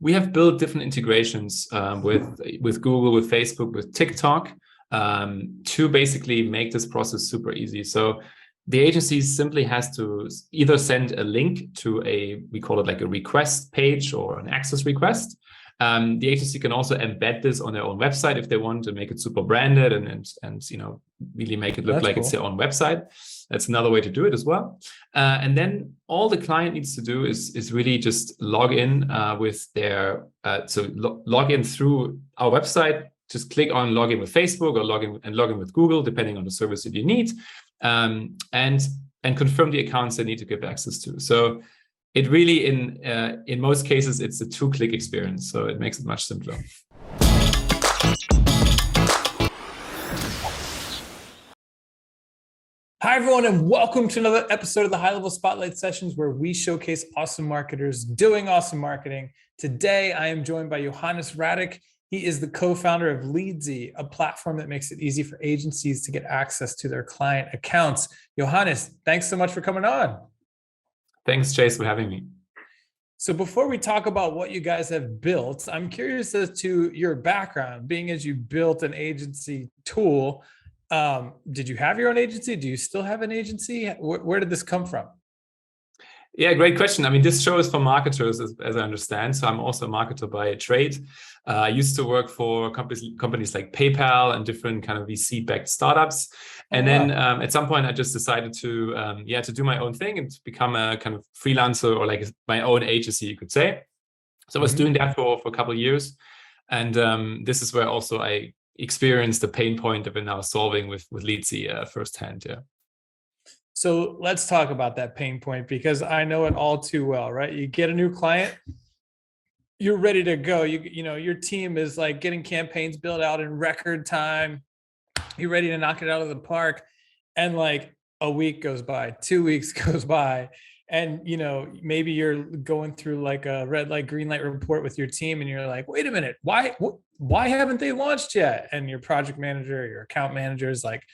we have built different integrations with Google, with Facebook, with TikTok to basically make this process super easy. So the agency simply has to either send a link to we call it like a request page or an access request. The agency can also embed this on their own website if they want to make it super branded and really make it look like it's their own website. That's another way to do it as well. And then all the client needs to do is really just log in with their log in through our website. Just click on login with Facebook or log in with Google, depending on the service that you need, and confirm the accounts they need to give access to. So it really, in most cases, it's a 2-click experience. So it makes it much simpler. Hi, everyone, and welcome to another episode of the High Level Spotlight Sessions, where we showcase awesome marketers doing awesome marketing. Today, I am joined by Johannes Radig. He is the co-founder of Leedsy, a platform that makes it easy for agencies to get access to their client accounts. Johannes, thanks so much for coming on. Thanks, Chase, for having me. So before we talk about what you guys have built, I'm curious as to your background, being as you built an agency tool. Did you have your own agency? Do you still have an agency? Where did this come from? Yeah, great question. I mean, this show is for marketers, as I understand. So I'm also a marketer by trade. I used to work for companies like PayPal and different kind of VC-backed startups. And then at some point, I just decided to do my own thing and to become a kind of freelancer or like my own agency, you could say. So I was doing that for a couple of years. And this is where also I experienced the pain point that we're now solving with Leedsy firsthand. Yeah. So let's talk about that pain point, because I know it all too well, right? You get a new client, you're ready to go. You know, your team is like getting campaigns built out in record time. You're ready to knock it out of the park. And like a week goes by, 2 weeks goes by. And, you know, maybe you're going through like a red light, green light report with your team. And you're like, wait a minute, why haven't they launched yet? And your project manager, your account manager is like,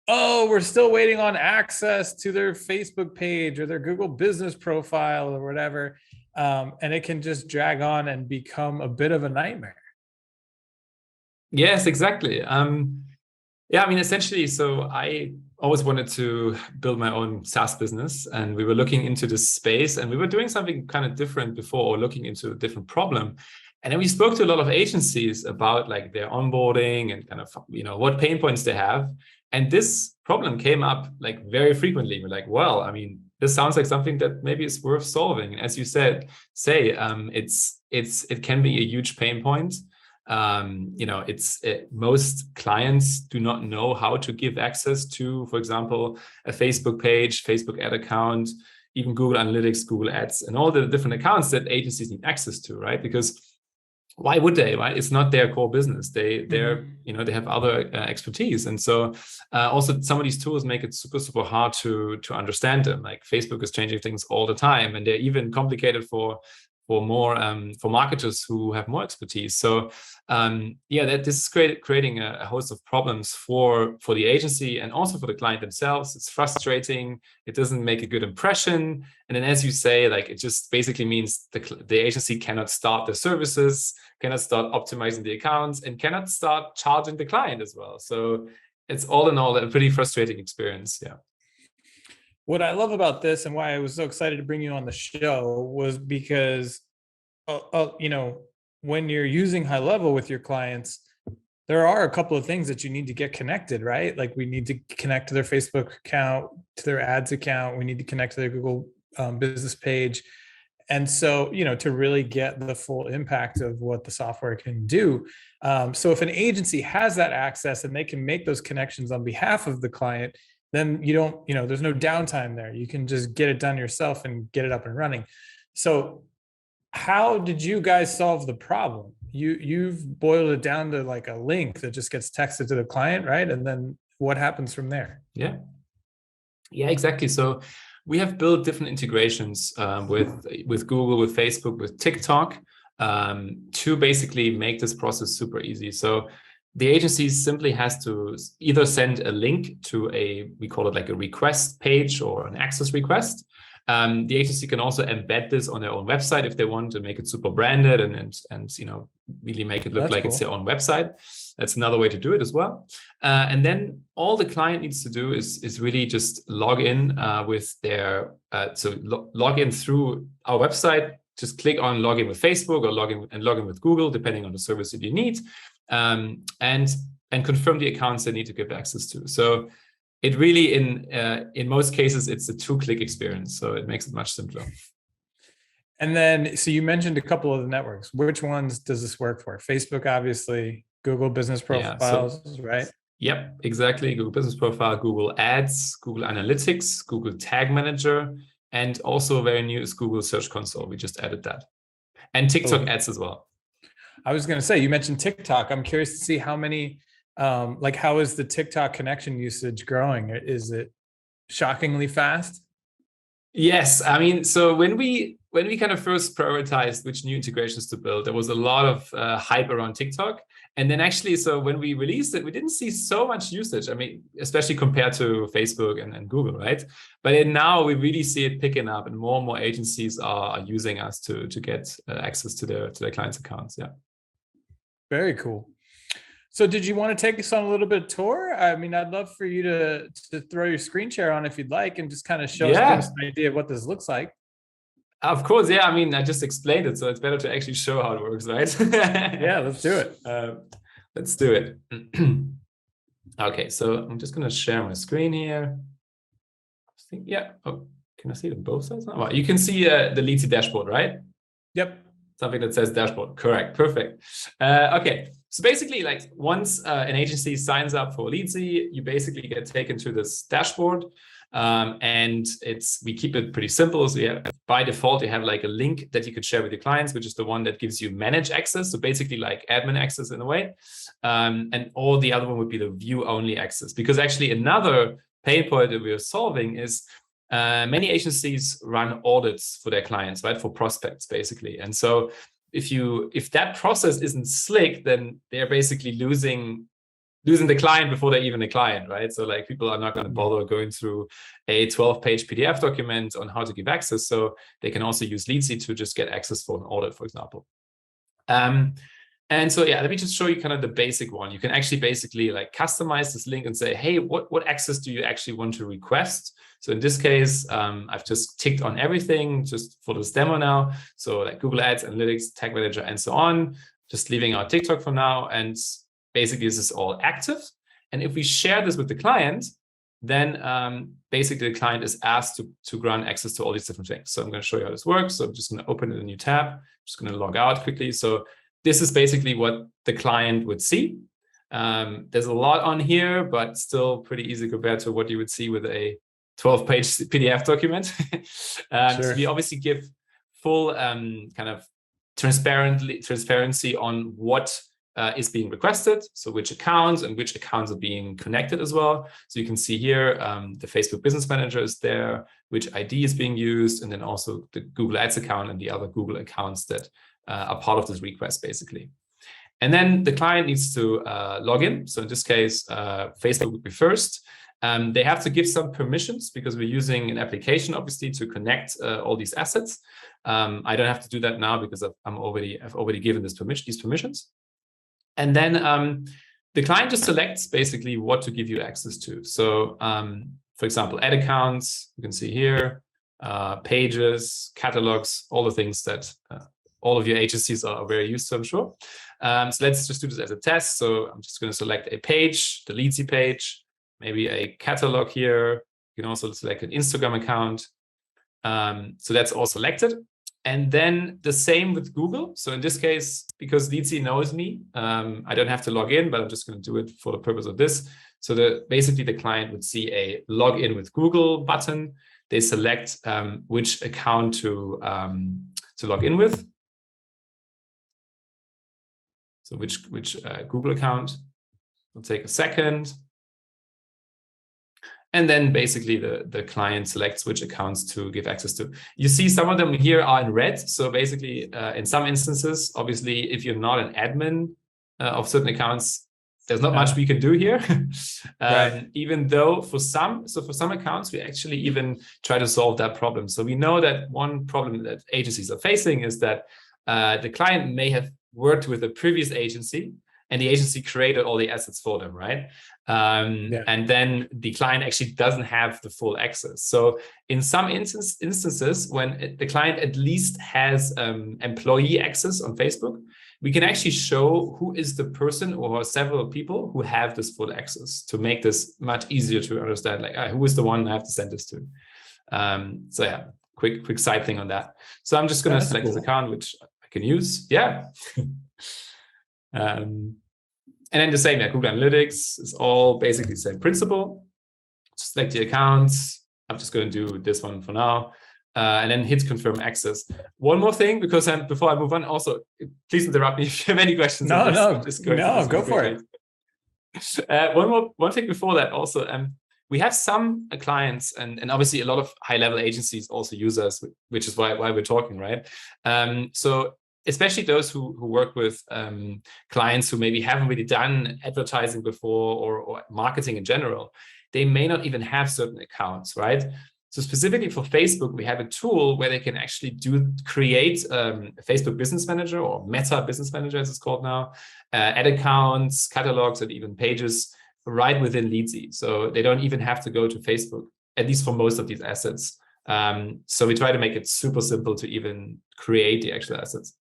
oh, we're still waiting on access to their Facebook page or their Google business profile or whatever. And it can just drag on and become a bit of a nightmare. Yes, exactly. I mean, essentially, so I always wanted to build my own SaaS business, and we were looking into this space, and we were doing something kind of different before, or looking into a different problem. And then we spoke to a lot of agencies about like their onboarding and kind of, you know, what pain points they have. And this problem came up like very frequently. We're like, well, I mean, this sounds like something that maybe is worth solving. And as you said, it can be a huge pain point. Most clients do not know how to give access to, for example, a Facebook page, Facebook ad account, even Google Analytics, Google Ads, and all the different accounts that agencies need access to, right? Because why would they, right? It's not their core business. They have other expertise. And so also some of these tools make it super, super hard to understand them. Like Facebook is changing things all the time, and they're even complicated for marketers who have more expertise. So this is creating a host of problems for the agency and also for the client themselves. It's frustrating. It doesn't make a good impression. And then, as you say, like it just basically means the agency cannot start their services, cannot start optimizing the accounts, and cannot start charging the client as well. So it's all in all a pretty frustrating experience. Yeah. What I love about this and why I was so excited to bring you on the show was because, when you're using high level with your clients, there are a couple of things that you need to get connected, right? Like we need to connect to their Facebook account, to their ads account. We need to connect to their Google business page. And so, to really get the full impact of what the software can do. So if an agency has that access and they can make those connections on behalf of the client, then there's no downtime there. You can just get it done yourself and get it up and running. So how did you guys solve the problem? You've boiled it down to like a link that just gets texted to the client, right? And then what happens from there? Yeah, exactly. So we have built different integrations with Google, with Facebook, with TikTok to basically make this process super easy. So the agency simply has to either send a link to we call it like a request page or an access request. The agency can also embed this on their own website if they want to make it super branded and you know, really make it look like it's their own website. That's another way to do it as well. And then all the client needs to do is really just log in with their, log in through our website. Just click on login with Facebook or log in with Google, depending on the service that you need, and confirm the accounts they need to give access to. So it really, in most cases, it's a 2-click experience. So it makes it much simpler. And then, so you mentioned a couple of the networks. Which ones does this work for? Facebook, obviously, Google Business Profiles, right? Yep, exactly. Google Business Profile, Google Ads, Google Analytics, Google Tag Manager, and also very new is Google Search Console. We just added that. And TikTok ads as well. I was going to say, you mentioned TikTok. I'm curious to see how many, like, how is the TikTok connection usage growing? Is it shockingly fast? Yes. I mean, so when we kind of first prioritized which new integrations to build, there was a lot of hype around TikTok. And then actually, so when we released it, we didn't see so much usage. I mean, especially compared to Facebook and Google, right? But now we really see it picking up, and more agencies are using us to get access to their clients' accounts. Yeah. Very cool. So did you want to take us on a little bit of tour? I mean, I'd love for you to throw your screen share on if you'd like, and just kind of show us, give us an idea of what this looks like. Of course, yeah. I mean, I just explained it, so it's better to actually show how it works, right? Yeah, let's do it. Let's do it. Okay, so I'm just going to share my screen here. Yeah. Oh, can I see it on both sides now? Well, you can see the Leedsy dashboard, right? Yep. Something that says dashboard. Correct. Perfect. Okay. So basically, like once an agency signs up for Leedsy, you basically get taken to this dashboard. And we keep it pretty simple. So you have, by default, you have like a link that you could share with your clients, which is the one that gives you manage access. So basically like admin access in a way. And all the other one would be the view only access, because actually another pain point that we are solving is many agencies run audits for their clients, right? For prospects, basically. And so if that process isn't slick, then they're basically losing the client before they're even a client, right? So like people are not going to bother going through a 12-page PDF document on how to give access. So they can also use Leedsy to just get access for an audit, for example. And so, yeah, let me just show you kind of the basic one. You can actually basically like customize this link and say, hey, what access do you actually want to request? So in this case, I've just ticked on everything just for this demo now. So like Google Ads, Analytics, Tag Manager, and so on, just leaving our TikTok for now. And basically this is all active. And if we share this with the client, then basically the client is asked to grant access to all these different things. So I'm going to show you how this works. So I'm just going to open a new tab. I'm just going to log out quickly. So this is basically what the client would see. There's a lot on here, but still pretty easy compared to what you would see with a 12-page PDF document. Sure. So we obviously give full kind of transparency on what is being requested, so which accounts are being connected as well. So you can see here the Facebook Business Manager is there, which ID is being used, and then also the Google Ads account and the other Google accounts that are part of this request, basically. And then the client needs to log in. So in this case, Facebook would be first. They have to give some permissions because we're using an application, obviously, to connect all these assets. I don't have to do that now because I've already given these permissions. And then the client just selects basically what to give you access to. So, for example, ad accounts, you can see here, pages, catalogs, all the things that all of your agencies are very used to, I'm sure. So let's just do this as a test. So I'm just going to select a page, the Leedsy page, maybe a catalog here. You can also select an Instagram account. So that's all selected. And then the same with Google. So in this case, because Leedsy knows me, I don't have to log in, but I'm just going to do it for the purpose of this. So basically the client would see a login with Google button. They select which account to log in with. So which Google account. Will take a second. And then basically the client selects which accounts to give access to. You see some of them here are in red. So basically in some instances, obviously, if you're not an admin of certain accounts, there's not much we can do here. Right. Even though for some accounts, we actually even try to solve that problem. So we know that one problem that agencies are facing is that the client may have worked with a previous agency and the agency created all the assets for them, right? And then the client actually doesn't have the full access. So in some instances, when the client at least has employee access on Facebook, we can actually show who is the person or several people who have this full access to make this much easier to understand, like who is the one I have to send this to. So yeah, quick side thing on that. So I'm just going to select this account, which I can use. Yeah. And then the same, Google Analytics is all basically the same principle. Select the accounts. I'm just going to do this one for now. And then hit confirm access. One more thing, because before I move on, also, please interrupt me if you have any questions. No, go for it. One thing before that also, we have some clients and obviously a lot of high-level agencies also use us, which is why we're talking, right? So especially those who work with clients who maybe haven't really done advertising before or marketing in general, they may not even have certain accounts, right? So specifically for Facebook, we have a tool where they can actually create a Facebook Business Manager or Meta Business Manager, as it's called now, ad accounts, catalogs, and even pages right within Leedsy. So they don't even have to go to Facebook, at least for most of these assets. So we try to make it super simple to even create the actual assets.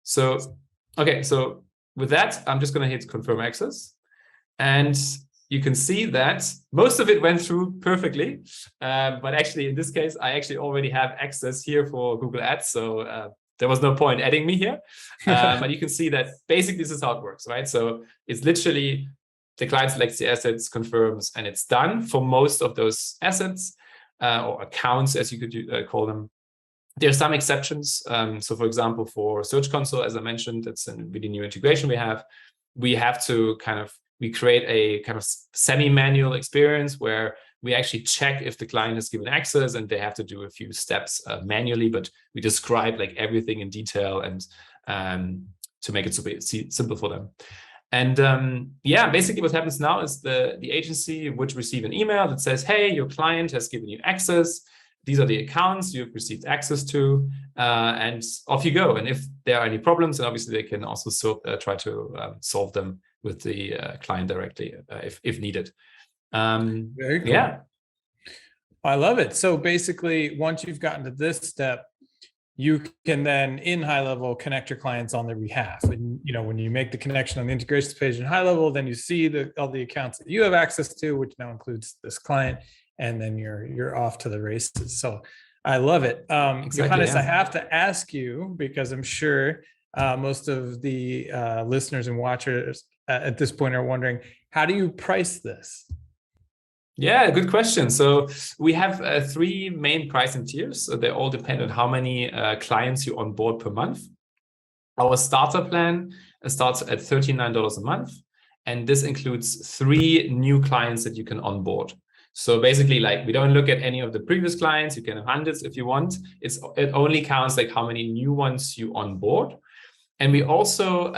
So with that, I'm just going to hit confirm access. And you can see that most of it went through perfectly. But actually, in this case, I actually already have access here for Google Ads. So there was no point adding me here. But you can see that basically this is how it works, right? So it's literally the client selects the assets, confirms, and it's done for most of those assets or accounts, as you could call them. There are some exceptions. So for example, for Search Console, as I mentioned, it's a really new integration we have. We have to we create a kind of semi-manual experience where we actually check if the client has given access, and they have to do a few steps manually, but we describe like everything in detail and to make it super simple for them. And basically what happens now is the agency would receive an email that says, hey, your client has given you access. These are the accounts you've received access to, and off you go. And if there are any problems, then obviously they can also try to solve them with the client directly if needed. Very cool. Yeah. I love it. So basically, once you've gotten to this step, you can then in high level connect your clients on their behalf. And when you make the connection on the integrations page in high level, then you see all the accounts that you have access to, which now includes this client, and then you're off to the races. So I love it. Exactly, Johannes, I have to ask you, because I'm sure most of the listeners and watchers at this point are wondering, how do you price this? Yeah, good question. So we have 3 main pricing tiers. So they all depend on how many clients you onboard per month. Our starter plan starts at $39 a month. And this includes 3 new clients that you can onboard. So basically, like, we don't look at any of the previous clients. You can have hundreds if you want. It only counts like how many new ones you onboard. And we also,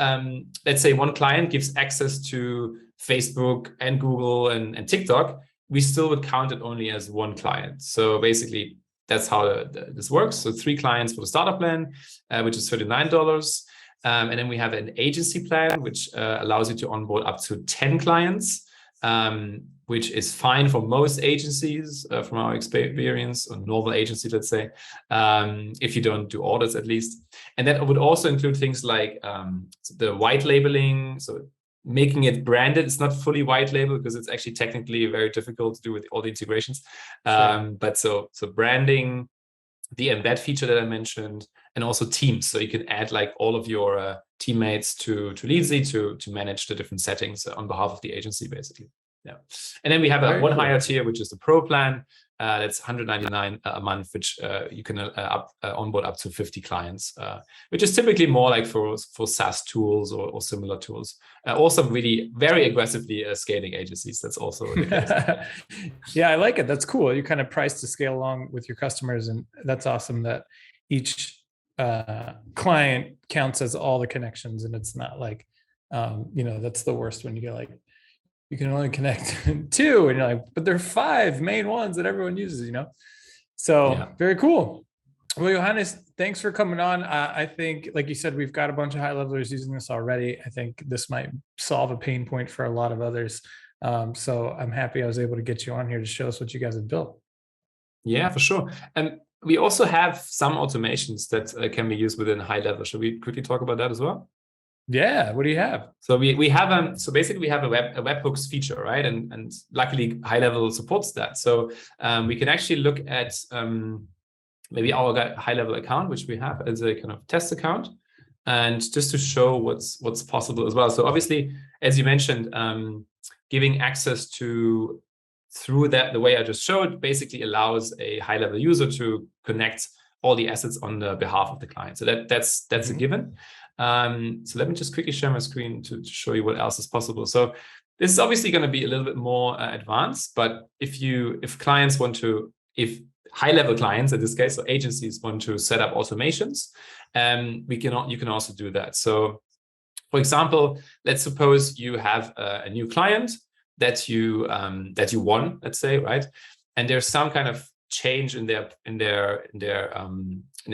let's say one client gives access to Facebook and Google and TikTok. We still would count it only as one client. So basically, that's how this works. So 3 clients for the starter plan, which is $39. And then we have an agency plan, which allows you to onboard up to 10 clients, which is fine for most agencies from our experience, or normal agency, let's say, if you don't do audits at least. And that would also include things like the white labeling, so making it branded. It's not fully white label because it's actually technically very difficult to do with all the integrations. Sure. But so branding, the embed feature that I mentioned, and also teams. So you can add like all of your teammates to Leedsy to manage the different settings on behalf of the agency, basically. Yeah. And then we have one higher tier, which is the Pro plan. That's $199 a month, which you can onboard up to 50 clients, which is typically more like for SaaS tools or similar tools. Also really very aggressively scaling agencies. That's also the case. Yeah, I like it. That's cool. You kind of price to scale along with your customers. And that's awesome that each client counts as all the connections, and it's not like That's the worst when you get like, you can only connect 2 and you're like, but there are 5 main ones that everyone uses, So Yeah. very cool. Well, Johannes, thanks for coming on. I think, like you said, we've got a bunch of high levelers using this already. I think this might solve a pain point for a lot of others. So I'm happy I was able to get you on here to show us what you guys have built. Yeah, for sure. And we also have some automations that can be used within high level. Should we quickly talk about that as well? Yeah. What do you have? So we have so basically we have a webhooks feature, right? And luckily high level supports that. So we can actually look at maybe our high level account, which we have as a kind of test account, and just to show what's possible as well. So obviously, as you mentioned, giving access to through that, the way I just showed, basically allows a high level user to connect all the assets on the behalf of the client. So that's a given. So let me just quickly share my screen to show you what else is possible. So this is obviously going to be a little bit more advanced, but if clients want to, if high-level clients in this case, or agencies want to set up automations, you can also do that. So, for example, let's suppose you have a new client that you won, let's say, right? And there's some kind of change in their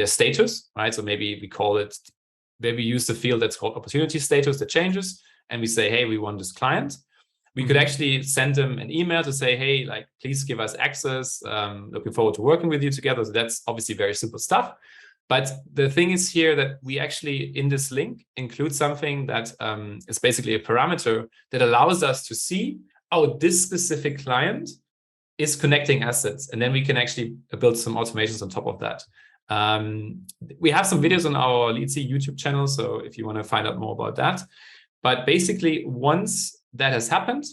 status, right? So maybe we use the field that's called opportunity status that changes, and we say, hey, we want this client. We could actually send them an email to say, hey, like, please give us access. Looking forward to working with you together. So that's obviously very simple stuff. But the thing is here that we actually, in this link, include something that is basically a parameter that allows us to see, oh, this specific client is connecting assets. And then we can actually build some automations on top of that. We have some videos on our Leedsy YouTube channel. So if you want to find out more about that. But basically, once that has happened,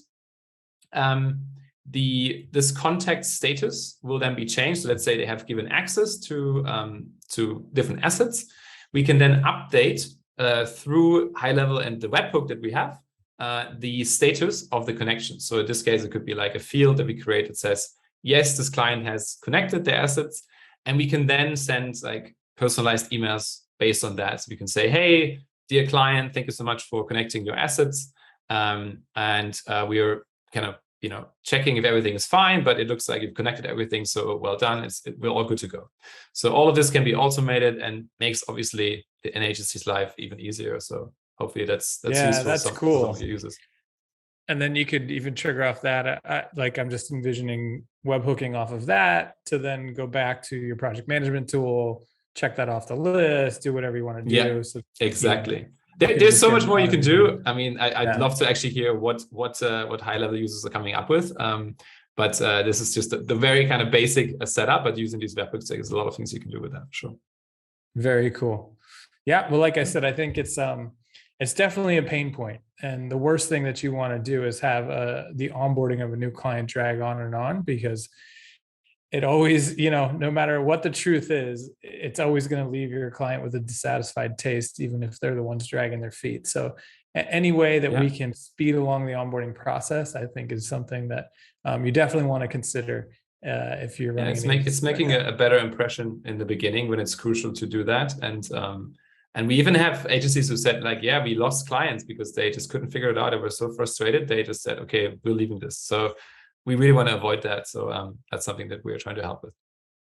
this contact status will then be changed. So let's say they have given access to different assets. We can then update through high level and the webhook that we have the status of the connection. So in this case, it could be like a field that we create that says, yes, this client has connected their assets. And we can then send like personalized emails based on that. So we can say, hey, dear client, thank you so much for connecting your assets. And we are kind of, checking if everything is fine, but it looks like you've connected everything. So well done. We're all good to go. So all of this can be automated and makes obviously an agency's life even easier. So hopefully that's useful that's cool. for some of your users. And then you could even trigger off that. I'm just envisioning webhooking off of that to then go back to your project management tool, check that off the list, do whatever you want to do. Yeah, so exactly. There's so much more you can do. I mean, I'd love to actually hear what high level users are coming up with. But this is just the very kind of basic setup. But using these webhooks, there's a lot of things you can do with that. Sure. Very cool. Yeah. Well, like I said, I think it's definitely a pain point. And the worst thing that you want to do is have the onboarding of a new client drag on and on, because it always, no matter what the truth is, it's always going to leave your client with a dissatisfied taste, even if they're the ones dragging their feet. So any way that we can speed along the onboarding process, I think is something that you definitely want to consider if you're running. It's making a better impression in the beginning when it's crucial to do that. And we even have agencies who said like, yeah, we lost clients because they just couldn't figure it out. They were so frustrated. They just said, okay, we're leaving this. So we really want to avoid that. So that's something that we're trying to help with.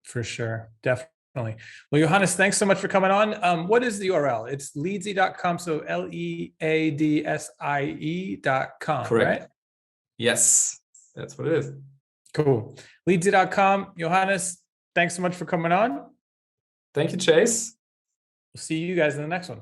For sure. Definitely. Well, Johannes, thanks so much for coming on. What is the URL? It's leadsie.com. So leadsie.com. Correct. Right? Yes, that's what it is. Cool. Leadsie.com. Johannes, thanks so much for coming on. Thank you, Chase. We'll see you guys in the next one.